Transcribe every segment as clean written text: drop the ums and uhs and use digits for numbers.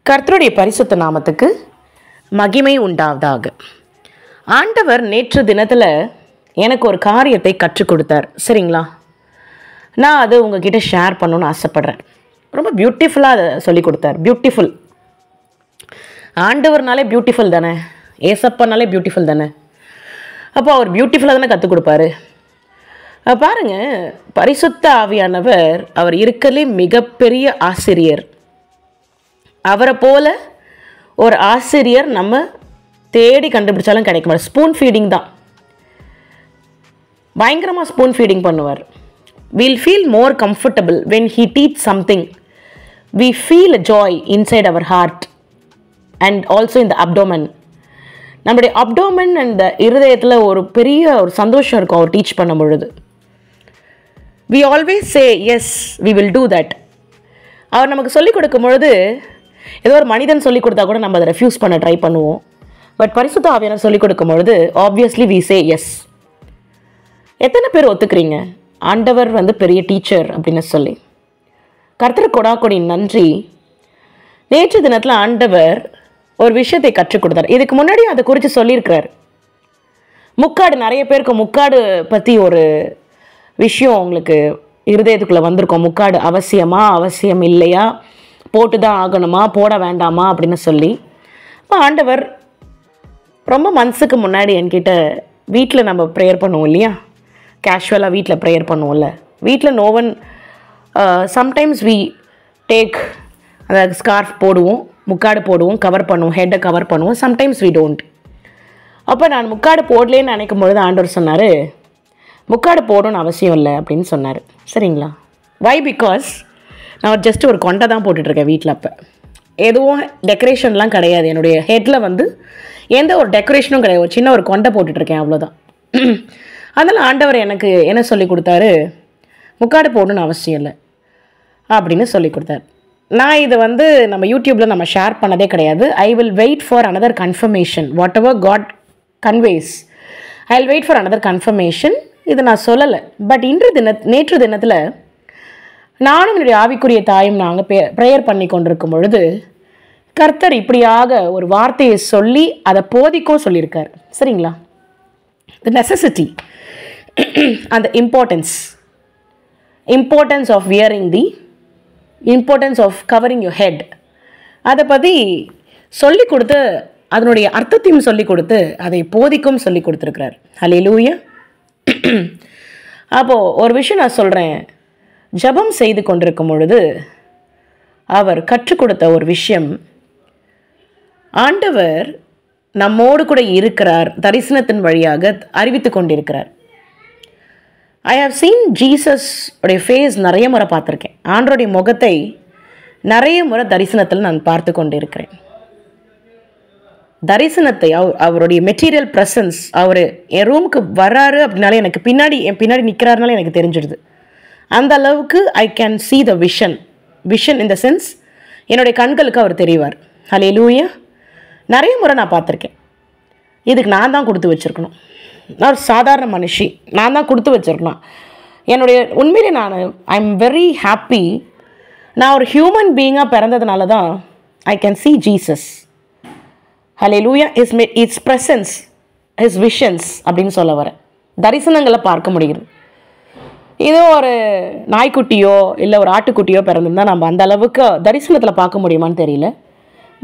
கர்த்தருடைய பரிசுத்த நாமத்துக்கு மகிமை உண்டாவதாக. ஆண்டவர் நேற்று தினத்தில் எனக்கு ஒரு காரியத்தை கற்றுக் கொடுத்தார். சரிங்களா, நான் அது உங்ககிட்ட ஷேர் பண்ணணுன்னு ஆசைப்பட்றேன். ரொம்ப பியூட்டிஃபுல்லாக அதை சொல்லிக் கொடுத்தார். பியூட்டிஃபுல், ஆண்டவர்னாலே பியூட்டிஃபுல் தானே, ஏசப்பனாலே பியூட்டிஃபுல் தானே. அப்போ அவர் பியூட்டிஃபுல்லாக தானே கற்றுக் கொடுப்பாரு. பாருங்கள், பரிசுத்த ஆவியானவர் அவர் இருக்கலே மிகப்பெரிய ஆசிரியர். அவரை போல ஒரு ஆசிரியர் நம்ம தேடி கண்டுபிடிச்சாலும் கிடைக்க மாட்டார். ஸ்பூன் ஃபீடிங் தான், பயங்கரமாக ஸ்பூன் ஃபீடிங் பண்ணுவார். we'll feel more comfortable when he teach something. We feel a joy inside our heart and also in the abdomen. நம்முடைய அப்டோமன் அண்ட் இருதயத்தில் ஒரு பெரிய ஒரு சந்தோஷம் இருக்கும் அவர் டீச் பண்ணும் பொழுது. we always say yes, we will do that. அவர் நமக்கு சொல்லிக் கொடுக்கும் பொழுது ஏதோ ஒரு மனிதன் சொல்லிக் கொடுத்தா கூட நம்ம அதை ரெஃப்யூஸ் பண்ண ட்ரை பண்ணுவோம். பட் பரிசுத்த ஆவியானவர் சொல்லிக் கொடுக்கும் பொழுது ஆப்வியஸ்லி we say yes. எத்தனை பேர் ஒத்துக்கிறீங்க ஆண்டவர் பெரிய டீச்சர் அப்படின்னு சொல்லி? கர்த்தர் கொடாக்கொடி நன்றி. நேற்று தினத்தில் ஆண்டவர் ஒரு விஷயத்தை கற்றுக் கொடுத்தார். இதுக்கு முன்னாடி அதை குறித்து சொல்லியிருக்கிறார். முக்காடு, நிறைய பேருக்கு முக்காடு பற்றி ஒரு விஷயம் உங்களுக்கு இருதயத்துக்குள்ளே வந்திருக்கோம். முக்காடு அவசியமா, அவசியம் இல்லையா, போட்டு தான் ஆகணுமா, போட வேண்டாமா அப்படின்னு சொல்லி. இப்போ ஆண்டவர் ரொம்ப மந்த்ஸுக்கு முன்னாடி என்கிட்ட, வீட்டில் நம்ம ப்ரேயர் பண்ணுவோம் இல்லையா, கேஷுவலாக வீட்டில் ப்ரேயர் பண்ணுவோம்ல, வீட்டில் நோவன் சம்டைம்ஸ் வி டேக் அந்த ஸ்கார்ஃப் போடுவோம், முக்காடு போடுவோம், கவர் பண்ணுவோம், ஹெட்டை கவர் பண்ணுவோம். Sometimes we don't. அப்போ நான் முக்காடு போடலேன்னு நினைக்கும் பொழுது ஆண்டவர் சொன்னார், முக்காடு போடணும்னு அவசியம் இல்லை அப்படின்னு சொன்னார். சரிங்களா? வை? பிகாஸ் நான் ஜஸ்ட் ஒரு கொண்டை தான் போட்டுட்ருக்கேன் வீட்டில். அப்போ எதுவும் டெக்கரேஷன்லாம் கிடையாது. என்னுடைய ஹெட்டில் எந்த ஒரு டெக்கரேஷனும் கிடையாது. ஒரு சின்ன ஒரு கொண்டை போட்டுட்ருக்கேன், அவ்வளோதான். அதனால் ஆண்டவர் எனக்கு என்ன சொல்லி கொடுத்தாரு, முக்காடு போடணும்னு அவசியம் இல்லை அப்படின்னு சொல்லி கொடுத்தாரு. நான் இதை நம்ம யூடியூப்பில் நம்ம ஷேர் பண்ணதே கிடையாது. I will wait for another confirmation. Whatever God conveys, I will wait for another confirmation. இது நான் சொல்லலை. பட் நேற்று தினத்தில் நானும் என்னுடைய ஆவிக்குரிய தாயும் நாங்கள் ப்ரேயர் பண்ணி கொண்டிருக்கும் பொழுது கர்த்தர் இப்படியாக ஒரு வார்த்தையை சொல்லி அதை போதிக்கும் சொல்லியிருக்கார். சரிங்களா? தி நெசசிட்டி அந்த importance of wearing the importance of covering your head, அதை பற்றி சொல்லி கொடுத்து அதனுடைய அர்த்தத்தையும் சொல்லி கொடுத்து அதை போதிக்கும் சொல்லி கொடுத்துருக்கிறார். ஹல்லேலூயா. அப்போது ஒரு விஷயம் நான் சொல்கிறேன். ஜெபம் செய்து கொண்டிருக்கும் பொழுது அவர் கற்றுக் கொடுத்த ஒரு விஷயம், ஆண்டவர் நம்மோடு கூட இருக்கிறார், தரிசனத்தின் வழியாக அறிவித்து கொண்டிருக்கிறார். ஐ ஹவ் சீன் ஜீசஸ் உடைய ஃபேஸ் நிறைய முறை பார்த்துருக்கேன். ஆண்டவருடைய முகத்தை நிறைய முறை தரிசனத்தில் நான் பார்த்து கொண்டிருக்கிறேன். தரிசனத்தை, அவருடைய மெட்டீரியல் ப்ரெசன்ஸ், அவர் என் ரூமுக்கு வர்றாரு அப்படின்னாலே எனக்கு என் பின்னாடி நிற்கிறாருனாலே எனக்கு தெரிஞ்சிடுது. அந்த அளவுக்கு I can see the vision in the sense என்னுடைய கண்களுக்கு அவர் தெரிவார். ஹல்லேலூயா. நிறைய முறை நான் பார்த்துருக்கேன். இதுக்கு நான் தான் கொடுத்து வச்சுருக்கணும். நான் ஒரு சாதாரண மனுஷி, நான் தான் கொடுத்து வச்சுருக்கணும். என்னுடைய உண்மையிலே ஐ எம் வெரி ஹாப்பி. நான் ஒரு ஹியூமன் பீயிங்காக பிறந்ததுனால தான் I can see Jesus. Hallelujah. It's presence, his visions அப்படின்னு சொல்ல வரேன். தரிசனங்களை பார்க்க முடிகிறது. இதோ ஒரு நாய்க்குட்டியோ இல்லை ஒரு ஆட்டுக்குட்டியோ பிறந்திருந்தால் நம்ம அந்த அளவுக்கு தரிசனத்தில் பார்க்க முடியுமான்னு தெரியல.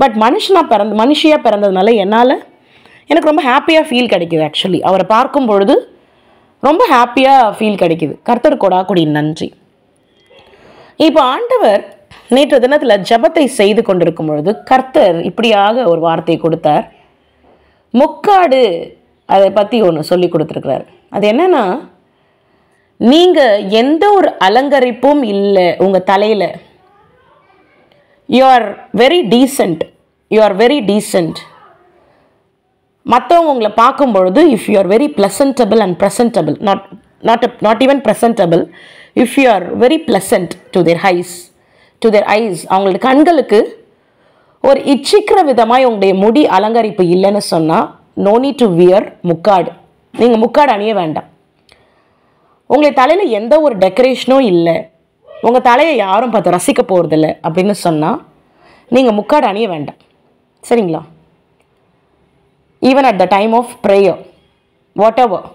பட் மனுஷியாக பிறந்ததுனால எனக்கு ரொம்ப ஹாப்பியாக ஃபீல் கிடைக்கிது. ஆக்சுவலி அவரை பார்க்கும் பொழுது ரொம்ப ஹாப்பியாக ஃபீல் கிடைக்கிது. கர்த்தர் கொடாக்கொடி நன்றி. இப்போ ஆண்டவர் நேற்று தினத்தில் ஜெபத்தை செய்து கொண்டிருக்கும் பொழுது கர்த்தர் இப்படியாக ஒரு வார்த்தை கொடுத்தார். முக்காடு அதை பற்றி ஒன்று சொல்லி கொடுத்துருக்கிறார். அது என்னென்னா, நீங்கள் எந்த ஒரு அலங்கரிப்பும் இல்லை உங்கள் தலையில். You are very decent. மற்றவங்க உங்களை பார்க்கும் பொழுது if you are very pleasantable and presentable, not even presentable, if you are very pleasant to their eyes, அவங்களோட கண்களுக்கு ஒரு இச்சிக்கிற விதமாக உங்களுடைய முடி அலங்கரிப்பு இல்லைன்னு சொன்னால் நோ நீட் டு வியர் முக்காடு. நீங்கள் முக்காடு அணிய வேண்டாம். உங்களுடைய தலையில் எந்த ஒரு டெக்கரேஷனும் இல்லை, உங்கள் தலையை யாரும் பார்த்து ரசிக்க போகிறதில்ல அப்படின்னு சொன்னால் நீங்கள் முக்காடு அணிய வேண்டாம். சரிங்களா? Even at the time of prayer, whatever.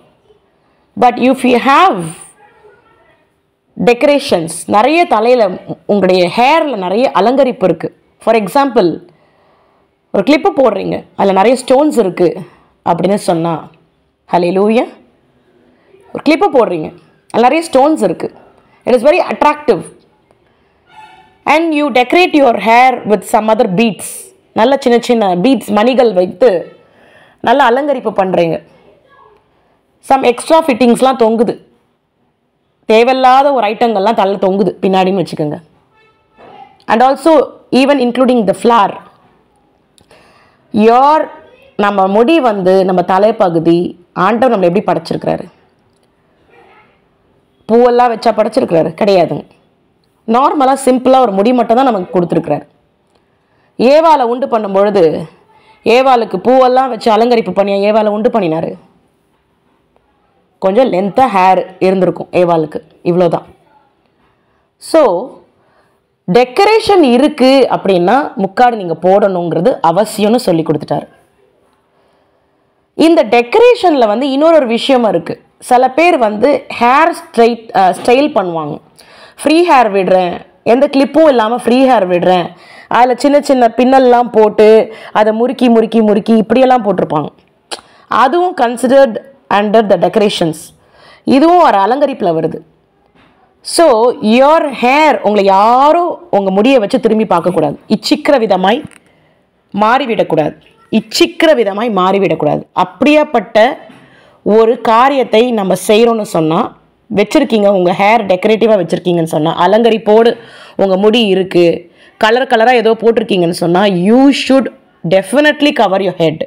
But if you have decorations, நிறைய தலையில் உங்களுடைய ஹேரில் நிறைய அலங்கரிப்பு இருக்குது. ஃபார் எக்ஸாம்பிள், ஒரு கிளிப்பு போடுறீங்க, அதில் நிறைய ஸ்டோன்ஸ் இருக்குது அப்படின்னு சொன்னால், ஹல்லேலூயா. ஒரு கிளிப்பு போடுறீங்க, அதில் நிறைய ஸ்டோன்ஸ் இருக்குது, it is very attractive. And you decorate your hair with some other beads, நல்ல சின்ன சின்ன பீட்ஸ், மணிகள் வைத்து நல்ல அலங்கரிப்பு பண்ணுறீங்க. சம் எக்ஸ்ட்ரா ஃபிட்டிங்ஸ்லாம் தொங்குது, தேவையில்லாத ஒரு ஐட்டங்கள்லாம் தலை தொங்குது பின்னாடின்னு வச்சுக்கோங்க. And also even including the floor. நம்ம முடி வந்து நம்ம தலைப்பகுதி ஆண்டவர் நம்மளை எப்படி படைச்சிருக்கிறாரு? பூவெல்லாம் வச்சா படைச்சிருக்கிறாரு? கிடையாதுங்க. நார்மலாக சிம்பிளாக ஒரு முடி மட்டும் தான் நமக்கு கொடுத்துருக்கிறாரு. ஏவாளை உண்டு பண்ணும்பொழுது ஏவாளுக்கு பூவெல்லாம் வச்சு அலங்கரிப்பு பண்ணியா ஏவாளை உண்டு பண்ணினார்? கொஞ்சம் லென்த்தாக ஹேர் இருந்திருக்கும் ஏவாளுக்கு, இவ்வளோதான். ஸோ டெக்கரேஷன் இருக்குது அப்படின்னா முக்காடு நீங்கள் போடணுங்கிறது அவசியம்னு சொல்லி கொடுத்துட்டாரு. இந்த டெக்கரேஷனில் வந்து இன்னொரு விஷயமும் இருக்குது. சில பேர் வந்து ஹேர் ஸ்டைல் பண்ணுவாங்க. ஃப்ரீ ஹேர் விடுறேன், எந்த கிளிப்பும் இல்லாமல் ஃப்ரீ ஹேர் விடுறேன், அதில் சின்ன சின்ன பின்னல்லாம் போட்டு அதை முறுக்கி முறுக்கி முறுக்கி இப்படியெல்லாம் போட்டிருப்பாங்க. அதுவும் கன்சிடர்ட் அண்டர் த டெக்கரேஷன்ஸ். இதுவும் ஒரு அலங்கரிப்பில் வருது. ஸோ யோர் ஹேர், உங்களை யாரும் உங்கள் முடியை வச்சு திரும்பி பார்க்கக்கூடாது. இச்சிக்கிற விதமாய் மாறிவிடக்கூடாது. அப்படியாப்பட்ட ஒரு காரியத்தை நம்ம செய்கிறோன்னு சொன்னால், வச்சுருக்கீங்க உங்கள் ஹேர் டெக்கரேட்டிவாக வச்சுருக்கீங்கன்னு சொன்னால், அலங்கரிப்போடு உங்கள் முடி இருக்குது, கலர் கலராக ஏதோ போட்டிருக்கீங்கன்னு சொன்னால், you should definitely cover your head.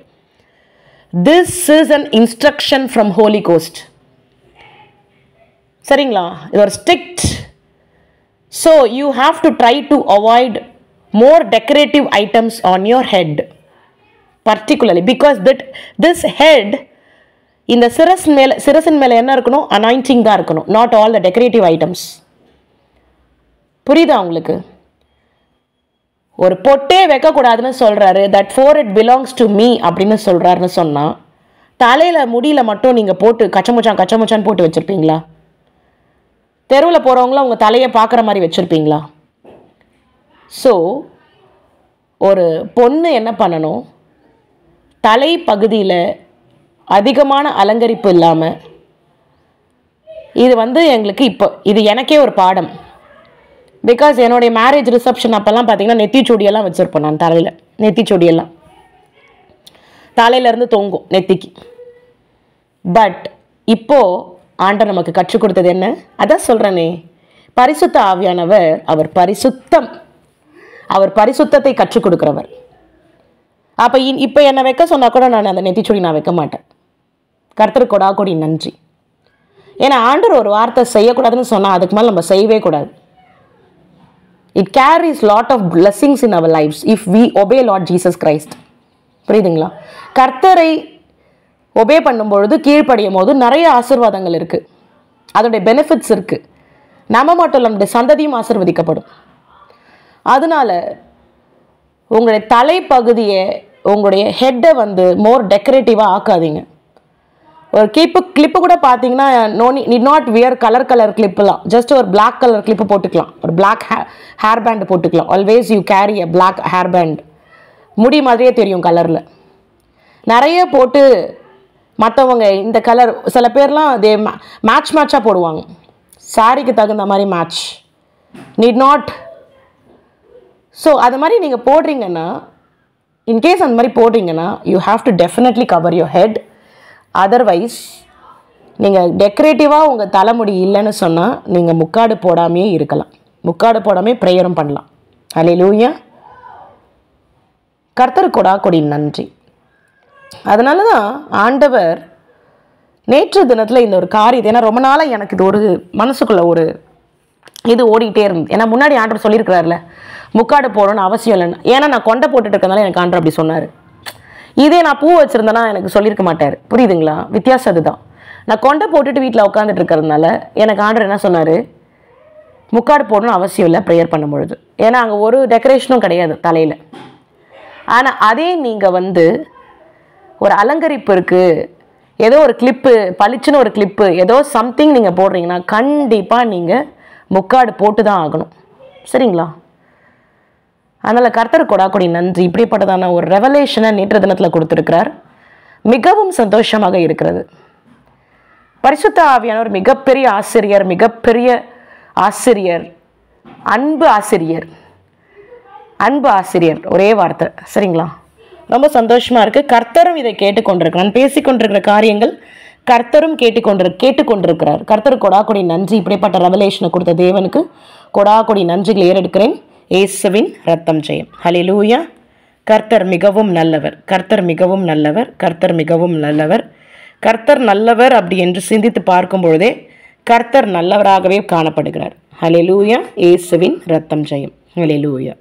This is an instruction from Holy Ghost. சரிங்களா? இது ஒரு strict. So you have to try to avoid more decorative items on your head, particularly because this head, இந்த சிரசின் மேலே என்ன இருக்கணும்? Anointing தான் இருக்கணும், not all the decorative items. புரியுதா உங்களுக்கு? ஒரு பொட்டே வைக்கக்கூடாதுன்னு சொல்கிறாரு, that for it belongs to me அப்படின்னு சொல்கிறாருன்னு சொன்னால், தலையில் முடியில் மட்டும் நீங்கள் போட்டு கச்சமுச்சான் போட்டு வச்சுருப்பீங்களா? தெருவில் போகிறவங்களாம் உங்கள் தலையை பார்க்குற மாதிரி வச்சுருப்பீங்களா? ஸோ ஒரு பொண்ணு என்ன பண்ணணும்? தலை பகுதியில் அதிகமான அலங்கரிப்பு இல்லாமல், இது வந்து எங்களுக்கு இது எனக்கே ஒரு பாடம். பிகாஸ் என்னுடைய மேரேஜ் ரிசப்ஷன் அப்போல்லாம் பார்த்தீங்கன்னா நெத்திச்சொடியெல்லாம் வச்சுருப்பேன் நான் தலையில். நெத்திச்சொடியெல்லாம் தலையிலேருந்து தொங்கும் நெத்திக்கு. பட் இப்போது ஆண்டவர் நமக்கு கற்றுக் கொடுத்தது என்ன? அதான் சொல்கிறேனே, பரிசுத்த ஆவியானவர், அவர் பரிசுத்தத்தை கற்றுக் கொடுக்குறவர். அப்போ இப்போ என்னை வைக்க சொன்னால் கூட நான் அந்த நெத்திச்சொடி நான் வைக்க மாட்டேன். கர்த்தர் கொடா கொடி நன்றி. ஏன்னா ஆண்டவர் ஒரு வார்த்தை செய்யக்கூடாதுன்னு சொன்னால் அதுக்கு மேலே நம்ம செய்யவே கூடாது. It carries lot of blessings in our lifes if we obey Lord Jesus Christ. புரியுதுங்களா? கர்த்தரை ஒபே பண்ணும்பொழுது, கீழ்ப்படியும் போது நிறைய ஆசீர்வாதங்கள் இருக்குது, அதோடைய பெனிஃபிட்ஸ் இருக்குது. நம்ம மட்டும் இல்லை, நம்முடைய சந்ததியும் ஆசீர்வதிக்கப்படும். அதனால உங்களுடைய தலைப்பகுதியை, உங்களுடைய ஹெட்டை வந்து மோர் டெக்கரேட்டிவாக ஆக்காதீங்க. ஒரு கிளிப்பு கூட பார்த்தீங்கன்னா நீட் நாட் வியர் கலர் கிளிப்புலாம், ஜஸ்ட் ஒரு பிளாக் கலர் கிளிப்பு போட்டுக்கலாம், ஒரு பிளாக் ஹேர் பேண்ட் போட்டுக்கலாம். Always you carry a black hair band. முடி மாதிரியே தெரியும் கலரில். நிறைய போட்டு மற்றவங்க இந்த கலர், சில பேர்லாம் அதே மேட்சாக போடுவாங்க, சாரிக்கு தகுந்த மாதிரி மேட்ச். Need not. ஸோ அது மாதிரி நீங்கள் போடுறீங்கன்னா, இன்கேஸ் அந்த மாதிரி போடுறீங்கன்னா, you have to definitely cover your head. Otherwise நீங்கள் டெக்கரேட்டிவாக உங்கள் தலைமுடி இல்லைன்னு சொன்னால் நீங்கள் முக்காடு போடாமையே இருக்கலாம், முக்காடு போடாமே ப்ரேயரும் பண்ணலாம். ஹல்லேலூயா. கர்த்தர் கொடா கொடி நன்றி. அதனால தான் ஆண்டவர் நேற்று தினத்தில் இந்த ஒரு காரியம், ஏன்னா ரொம்ப நாளாக எனக்கு இது ஒரு மனசுக்குள்ளே ஒரு இது ஓடிக்கிட்டே இருந்தது. ஏன்னா முன்னாடி ஆண்டவர் சொல்லியிருக்கிறார்ல முக்காடு போடணும்னு அவசியம் இல்லைன்னு. ஏன்னா நான் கொண்டை போட்டுட்டு இருக்கனால எனக்கு ஆண்டவர் அப்படி சொன்னார். இதே நான் பூ வச்சுருந்தேன்னா எனக்கு சொல்லியிருக்க மாட்டார். புரியுதுங்களா? வித்தியாசம் அதுதான். நான் கொண்டை போட்டுட்டு வீட்டில் உட்காந்துட்டு இருக்கிறதுனால எனக்கு ஆண்டவர் என்ன சொன்னார்? முக்காடு போடணும்னு அவசியம் இல்லை ப்ரேயர் பண்ணும் பொழுது. ஏன்னா அங்கே ஒரு டெக்கரேஷனும் கிடையாது தலையில். ஆனால் அதே நீங்கள் ஒரு அலங்கரிப்பு இருக்குது, ஏதோ ஒரு கிளிப்பு, பளிச்சுன்னு ஒரு கிளிப்பு, ஏதோ சம்திங் நீங்கள் போடுறீங்கன்னா கண்டிப்பாக நீங்கள் முக்காடு போட்டு தான் ஆகணும். சரிங்களா? அதனால் கர்த்தர் கொடாக்கொடி நன்றி. இப்படிப்பட்டதான ஒரு ரெவலேஷனை நேற்று தினத்தில் கொடுத்துருக்கிறார். மிகவும் சந்தோஷமாக இருக்கிறது. பரிசுத்த ஆவியானவர் மிகப்பெரிய ஆசிரியர், மிகப்பெரிய ஆசிரியர், அன்பு ஆசிரியர், அன்பு ஆசிரியர், ஒரே வார்த்தை. சரிங்களா? ரொம்ப சந்தோஷமாக இருக்குது. கர்த்தரும் இதை கேட்டுக்கொண்டிருக்கிறார். நான் பேசிக்கொண்டிருக்கிற காரியங்கள் கர்த்தரும் கேட்டுக்கொண்டிருக்கிறார். கர்த்தர் கொடாக்கொடி நன்றி. இப்படிப்பட்ட ரெவலேஷனை கொடுத்த தேவனுக்கு கொடாக்கொடி நன்றிகள் ஏறெடுக்கிறேன். இயேசுவின் ரத்தம் ஜெயம். ஹல்லேலூயா. கர்த்தர் மிகவும் நல்லவர், கர்த்தர் மிகவும் நல்லவர், கர்த்தர் மிகவும் நல்லவர். கர்த்தர் நல்லவர் அப்படி என்று சிந்தித்து பார்க்கும் பொழுதே கர்த்தர் நல்லவராகவே காணப்படுகிறார். ஹல்லேலூயா. இயேசுவின் ரத்தம் ஜெயம். ஹல்லேலூயா.